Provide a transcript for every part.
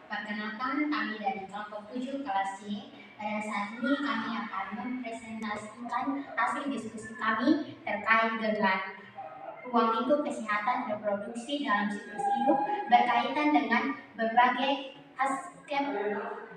Perkenalkan, kami dari kelompok 7 kelas C. Pada saat ini kami akan mempresentasikan hasil diskusi kami terkait dengan ruang lingkup kesehatan reproduksi dalam siklus hidup berkaitan dengan berbagai aspek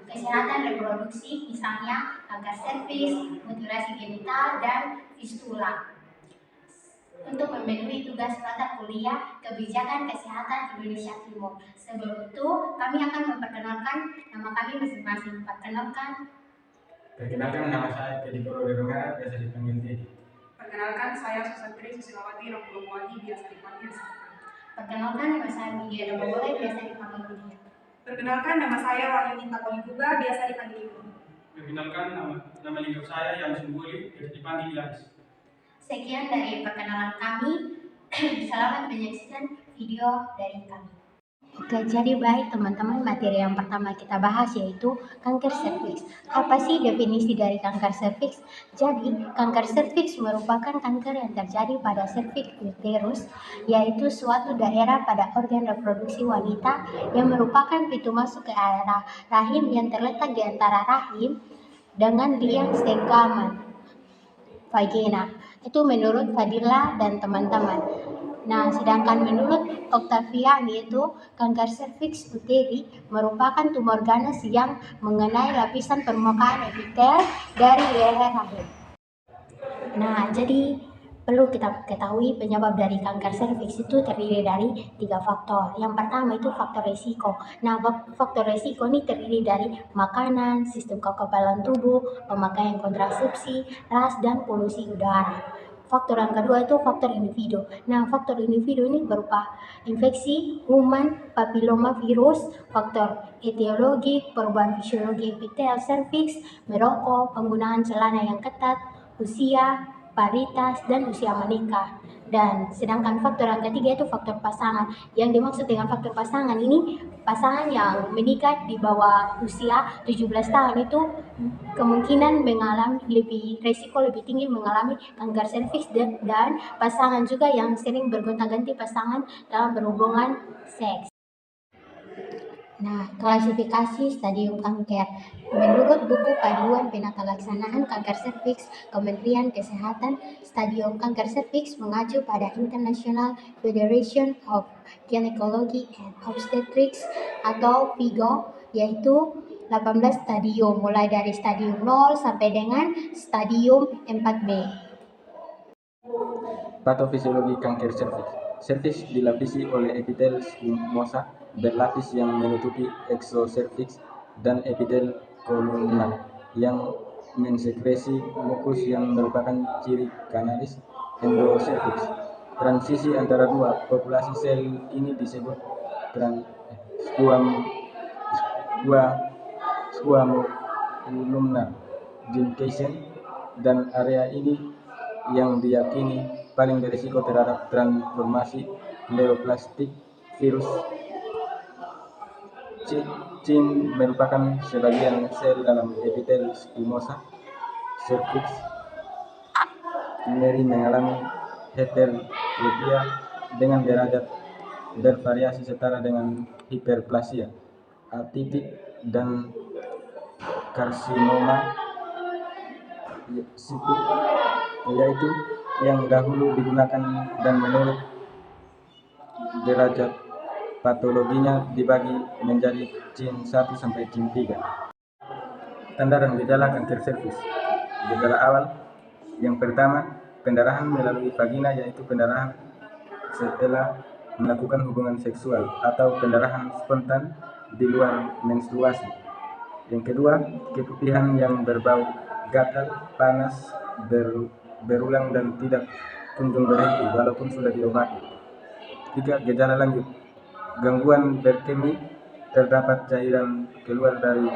kesehatan reproduksi, misalnya kanker serviks, mutilasi genital, dan fistula. Untuk memenuhi tugas mata kuliah Kebijakan Kesehatan Indonesia Timur. Sebelum itu, kami akan memperkenalkan nama kami masing-masing. Perkenalkan nama saya Teddy Korodorongara, biasa dipanggil Teddy. Perkenalkan, saya Susantri Susilawati Rompulumwati, biasa dipanggil Santri. Perkenalkan, nama saya Widya Domogole, biasa dipanggil Widya. Perkenalkan, nama saya Wahyu Minta Koliguba, biasa dipanggil Ibu. Perkenalkan, nama lengkap saya Yang Sumbuli, biasa dipanggil Ilaris. Sekian dari perkenalan kami. Selamat menyaksikan video dari kami. Oke, jadi baik teman-teman, materi yang pertama kita bahas yaitu kanker serviks. Apa sih definisi dari kanker serviks? Jadi, kanker serviks merupakan kanker yang terjadi pada serviks uterus, yaitu suatu daerah pada organ reproduksi wanita yang merupakan pintu masuk ke area rahim yang terletak di antara rahim dengan liang segmen vagina. Itu menurut Fadila dan teman-teman. Nah, sedangkan menurut Octaviani itu kanker serviks uteri merupakan tumor ganas yang mengenai lapisan permukaan epitel dari leher rahim. Nah, jadi perlu kita ketahui penyebab dari kanker serviks itu terdiri dari 3 faktor. Yang pertama itu faktor risiko. Nah, faktor risiko ini terdiri dari makanan, sistem kekebalan tubuh, pemakaian kontrasepsi, ras, dan polusi udara. Faktor yang kedua itu faktor individu. Nah, faktor individu ini berupa infeksi, kuman, papiloma virus, faktor etiologi, perubahan fisiologi epitel serviks, merokok, penggunaan celana yang ketat, usia, paritas, dan usia menikah. Dan sedangkan faktor yang ketiga itu faktor pasangan. Yang dimaksud dengan faktor pasangan ini, pasangan yang menikah di bawah usia 17 tahun itu kemungkinan mengalami resiko lebih tinggi mengalami kanker serviks, dan pasangan juga yang sering bergonta-ganti pasangan dalam berhubungan seks. Nah, klasifikasi stadium kanker. Menurut buku Panduan Penatalaksanaan Kanker Serviks Kementerian Kesehatan, stadium kanker serviks mengacu pada International Federation of Gynecology and Obstetrics atau FIGO, yaitu 18 stadium, mulai dari stadium 0 sampai dengan stadium 4B. Patofisiologi kanker serviks. Serviks dilapisi oleh epitel squamosa berlapis yang menutupi exoservix dan epitel kolumnar yang mensekresi mukus yang merupakan ciri kanalis endoservix. Transisi antara dua populasi sel ini disebut squamocolumnar junction, dan area ini yang diyakini paling berisiko terhadap transformasi neoplastik virus. Cin merupakan sebagian sel dalam epitel squamosa cervix. Nyeri mengalami heterotropia dengan derajat bervariasi setara dengan hiperplasia atipik dan karsinoma situ, yaitu yang dahulu digunakan dan menurut derajat patologinya dibagi menjadi cin 1 sampai cin 3. Tanda dan gejala kanker serviks. Gejala awal yang pertama, pendarahan melalui vagina, yaitu pendarahan setelah melakukan hubungan seksual atau pendarahan spontan di luar menstruasi. Yang kedua, keputihan yang berbau gatal, panas, berulang dan tidak kunjung berhenti walaupun sudah diobati. 3. Gejala lanjut, gangguan berkemi, terdapat cairan keluar dari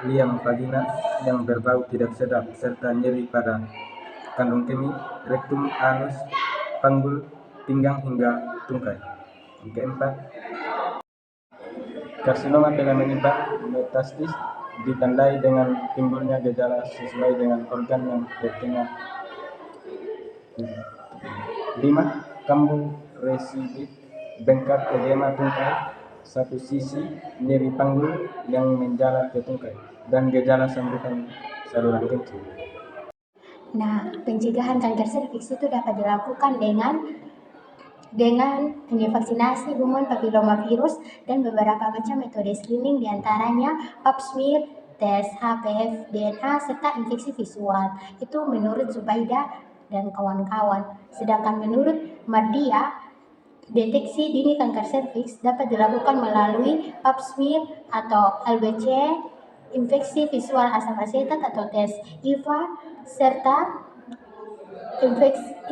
liang vagina yang berbau tidak sedap serta nyeri pada kandung kemih, rektum, anus, panggul, pinggang hingga tungkai. Yang keempat, karsinoma telah menyebar metastasis, ditandai dengan timbulnya gejala sesuai dengan organ yang terkena. 5. Kambuh residif, bengkak, edema tungkai, satu sisi nyeri panggul yang menjalar ke tungkai, dan gejala sambutan saluran kencing. Nah, pencegahan kanker serviks itu dapat dilakukan dengan vaksinasi human papillomavirus dan beberapa macam metode screening, diantaranya pap smear, tes HPV, DNA, serta infeksi visual. Itu menurut Zubaida dan kawan-kawan. Sedangkan menurut Mardia, deteksi dini kanker serviks dapat dilakukan melalui pap smear atau LBC, infeksi visual asam asetat atau tes IVA, serta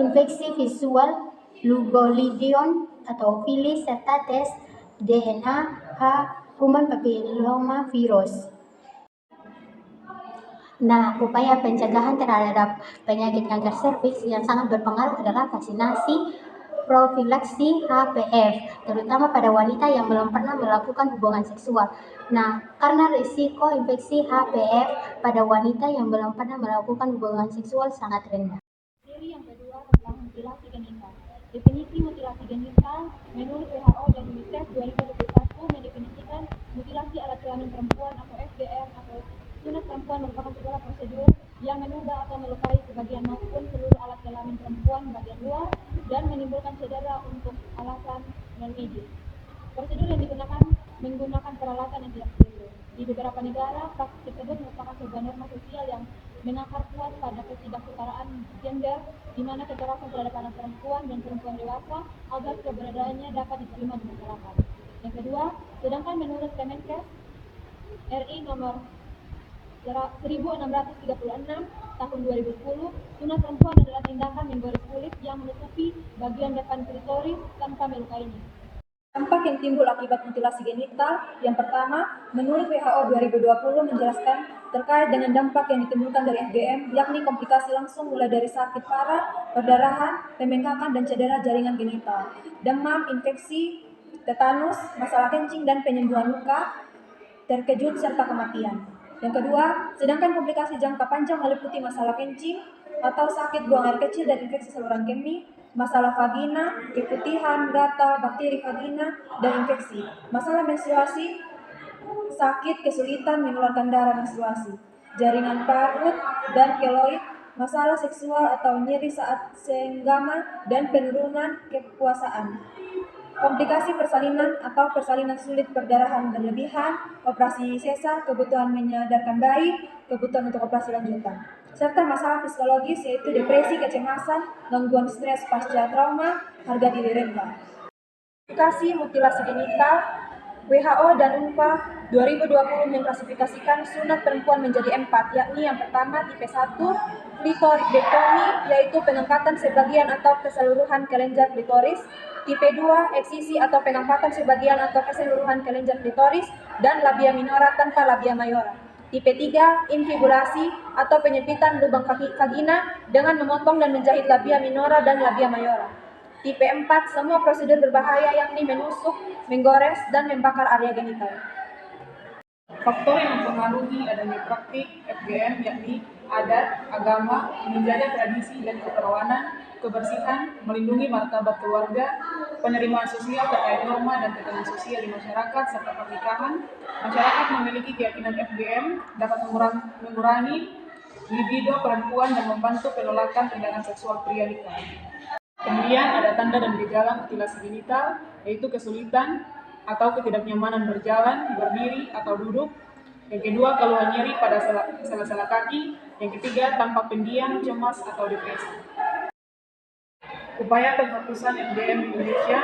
infeksi visual Lugolidion atau VILI, serta tes DNA human papilloma virus. Nah, upaya pencegahan terhadap penyakit kanker serviks yang sangat berpengaruh adalah vaksinasi profilaksi HPV, terutama pada wanita yang belum pernah melakukan hubungan seksual. Nah, karena risiko infeksi HPV pada wanita yang belum pernah melakukan hubungan seksual sangat rendah. Yang kedua tentang mutilasi genital. Definisi mutilasi genital menurut WHO dan UNICEF 2021 mendefinisikan mutilasi alat kelamin perempuan atau FGM atau sunat perempuan merupakan segala prosedur yang menunda atau melukai sebagian maupun seluruh alat kelamin perempuan bagian luar dan menimbulkan cedera untuk alasan non-medis. Prosedur yang digunakan menggunakan peralatan yang tidak steril. Di beberapa negara, praktik tersebut merupakan sebuah norma sosial yang mengakar kuat pada ketidaksetaraan gender, di mana kekerasan terhadap anak perempuan dan perempuan dewasa agar keberadaannya dapat diterima di masyarakat. Yang kedua, sedangkan menurut Kemenkes RI nomor 1636 tahun 2010, sunat perempuan adalah tindakan menggores kulit yang menutupi bagian depan klitoris tanpa melukainya. Dampak yang timbul akibat mutilasi genital. Yang pertama, menurut WHO 2020 menjelaskan terkait dengan dampak yang ditimbulkan dari FGM, yakni komplikasi langsung mulai dari sakit parah, perdarahan, pembengkakan, dan cedera jaringan genital, demam, infeksi, tetanus, masalah kencing, dan penyembuhan luka terkejut, serta kematian. Yang kedua, sedangkan komplikasi jangka panjang meliputi masalah kencing atau sakit buang air kecil dan infeksi saluran kemih, masalah vagina, keputihan, gatal, bakteri vagina, dan infeksi, masalah menstruasi, sakit, kesulitan mengeluarkan darah menstruasi, jaringan parut dan keloid, masalah seksual atau nyeri saat senggama, dan penurunan kepuasaan. Komplikasi persalinan atau persalinan sulit, perdarahan berlebihan, operasi sesar, kebutuhan menyadarkan bayi, kebutuhan untuk operasi lanjutan, serta masalah psikologis yaitu depresi, kecemasan, gangguan stres pasca trauma, harga diri rendah. Klasifikasi mutilasi genital. WHO dan UNFPA 2020 mengklasifikasikan sunat perempuan menjadi 4, yakni yang pertama tipe 1, klitoridektomi, yaitu pengangkatan sebagian atau keseluruhan kelenjar klitoris. Tipe 2, eksisi atau pengangkatan sebagian atau keseluruhan kelenjar klitoris dan labia minora tanpa labia mayora. Tipe 3, infibulasi atau penyempitan lubang vagina dengan memotong dan menjahit labia minora dan labia mayora. Tipe 4, semua prosedur berbahaya yakni menusuk, menggores, dan membakar area genital. Faktor yang mempengaruhi adanya praktik FGM yakni adat, agama, menjaga tradisi dan keperawanan, kebersihan, melindungi martabat keluarga, penerimaan sosial terkait norma dan tekanan sosial di masyarakat, serta pernikahan. Masyarakat memiliki keyakinan FGM dapat mengurangi libido perempuan dan membantu penolakan tindakan seksual pria nikah. Kemudian ada tanda dan gejala mutilasi genital, yaitu kesulitan atau ketidaknyamanan berjalan, berdiri, atau duduk. Yang kedua, keluhan nyeri pada sela-sela kaki. Yang ketiga, tampak pendiam, cemas, atau depresi. Upaya penghapusan FGM di Indonesia.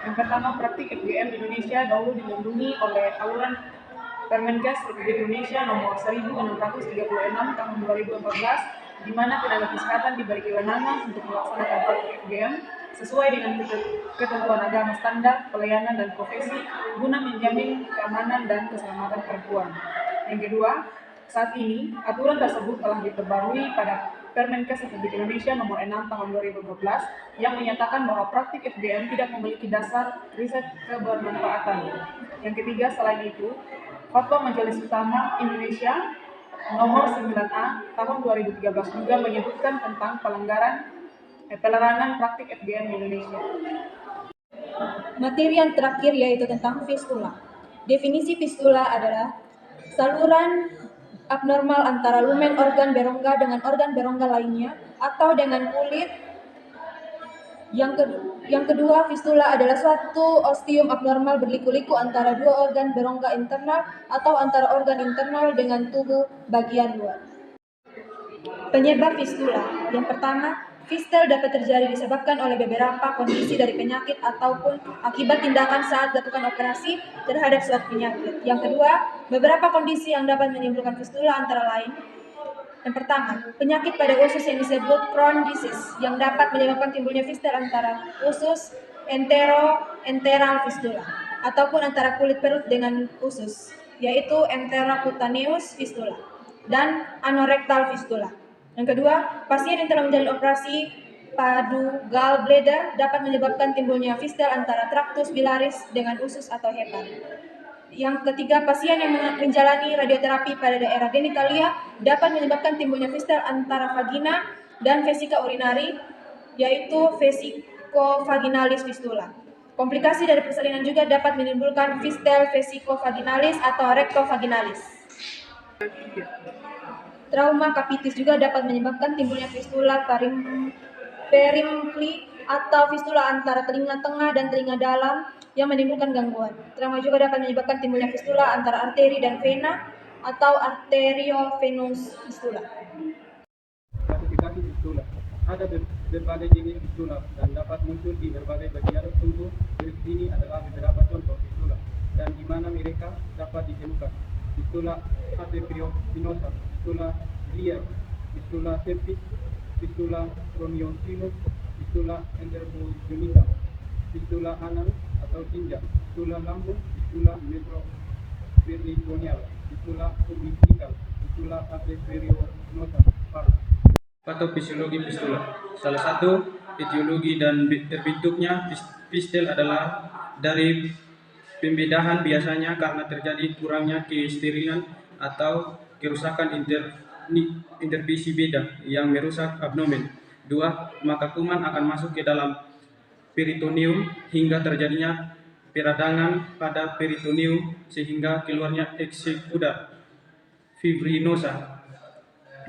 Yang pertama, praktik FGM di Indonesia dahulu dilindungi oleh Aluran Permenkes Republik Indonesia nomor 1636 tahun 2014, di mana tenaga kesehatan diberi kewenangan untuk melaksanakan praktik FGM sesuai dengan ketentuan agama, standar pelayanan dan profesi guna menjamin keamanan dan keselamatan perempuan. Yang kedua, saat ini aturan tersebut telah diperbarui pada Permenkes Republik Indonesia nomor 6 tahun 2012 yang menyatakan bahwa praktik FGM tidak memiliki dasar riset kebermanfaatan. Yang ketiga, selain itu, Fatwa Majelis Ulama Indonesia nomor 9A tahun 2013 juga menyebutkan tentang pelarangan praktik FGM di Indonesia. materi yang terakhir yaitu tentang fistula. Definisi fistula adalah saluran abnormal antara lumen organ berongga dengan organ berongga lainnya atau dengan kulit. Yang kedua, fistula adalah suatu ostium abnormal berliku-liku antara dua organ berongga internal atau antara organ internal dengan tubuh bagian luar. Penyebab fistula. Yang pertama, fistel dapat terjadi disebabkan oleh beberapa kondisi dari penyakit ataupun akibat tindakan saat dilakukan operasi terhadap suatu penyakit. Yang kedua, beberapa kondisi yang dapat menimbulkan fistula antara lain. Yang pertama, penyakit pada usus yang disebut Crohn disease yang dapat menyebabkan timbulnya fistel antara usus enteral fistula ataupun antara kulit perut dengan usus, yaitu enterocutaneous fistula dan anorectal fistula. Yang kedua, pasien yang telah menjalani operasi padu gallbladder dapat menyebabkan timbulnya fistel antara traktus biliaris dengan usus atau hepat. Yang ketiga, pasien yang menjalani radioterapi pada daerah genitalia dapat menyebabkan timbulnya fistel antara vagina dan vesika urinari, yaitu vesicovaginalis fistula. Komplikasi dari persalinan juga dapat menimbulkan fistel vesicovaginalis atau rectovaginalis. Trauma capitis juga dapat menyebabkan timbulnya fistula perimpli atau fistula antara telinga tengah dan telinga dalam yang menimbulkan gangguan. Trauma juga dapat menyebabkan timbulnya fistula antara arteri dan vena atau arteriovenous fistula. Klasifikasi fistula. Ada berbagai jenis fistula dan dapat muncul di berbagai bagian tubuh. Berikut ini adalah beberapa contoh fistula dan di mana mereka dapat ditemukan. Fistula arteriovenosa, fistula biliar, fistula septic, fistula craniosinus, fistula enterogenita, fistula anal atau tinja, fistula lambung, fistula metroperitoneal, fistula umbilical, fistula arteriovenous paru. Patofisiologi fistula. Salah satu etiologi dan terbentuknya fistel adalah dari pembedahan, biasanya karena terjadi kurangnya kesterilan atau kerusakan intervisi beda yang merusak abdomen. 2. Maka kuman akan masuk ke dalam peritoneum hingga terjadinya peradangan pada peritoneum sehingga keluarnya eksekuda fibrinosa.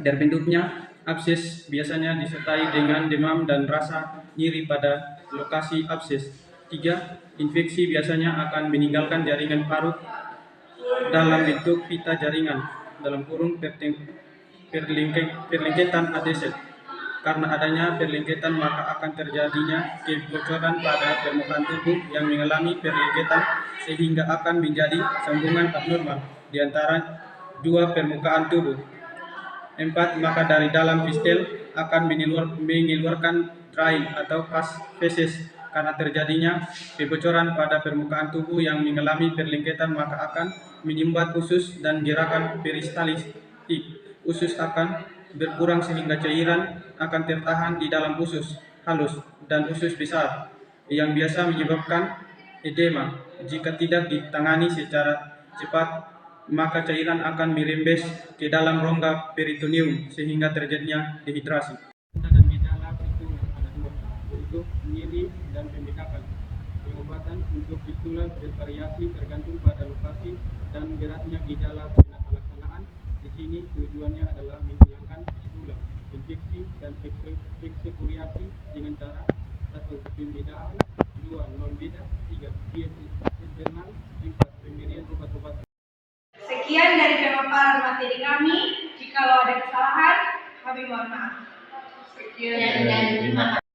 Terbentuknya abses biasanya disertai dengan demam dan rasa nyeri pada lokasi abses. 3. Infeksi biasanya akan meninggalkan jaringan parut dalam bentuk pita jaringan (perlengketan adhesive). Karena adanya perlengketan maka akan terjadinya kebocoran pada permukaan tubuh yang mengalami perlengketan sehingga akan menjadi sambungan abnormal di antara dua permukaan tubuh. 4. Maka dari dalam fistel akan mengeluarkan drain atau pus feces. Karena terjadinya kebocoran pada permukaan tubuh yang mengalami perlengketan maka akan menyumbat usus dan gerakan peristaltik. Usus akan berkurang sehingga cairan akan tertahan di dalam usus halus dan usus besar yang biasa menyebabkan edema. Jika tidak ditangani secara cepat, maka cairan akan merembes ke dalam rongga peritoneum sehingga terjadinya dehidrasi. Dan gejala fistula ada dua, yaitu nyeri dan pembekakan. Pengobatan untuk fistula bervariasi tergantung pada lokasi dan beratnya gejala pelaksanaan. Di sini tujuannya adalah menghilangkan fistula, infeksi dan eksekuriasi dengan cara 1. Pembedaan, 2. Non beda, 3. diet internal, 4. Pemberian obat-obatan. Sekian dari pemaparan materi kami. Jikalau ada kesalahan, kami mohon maaf. Dan terima kasih.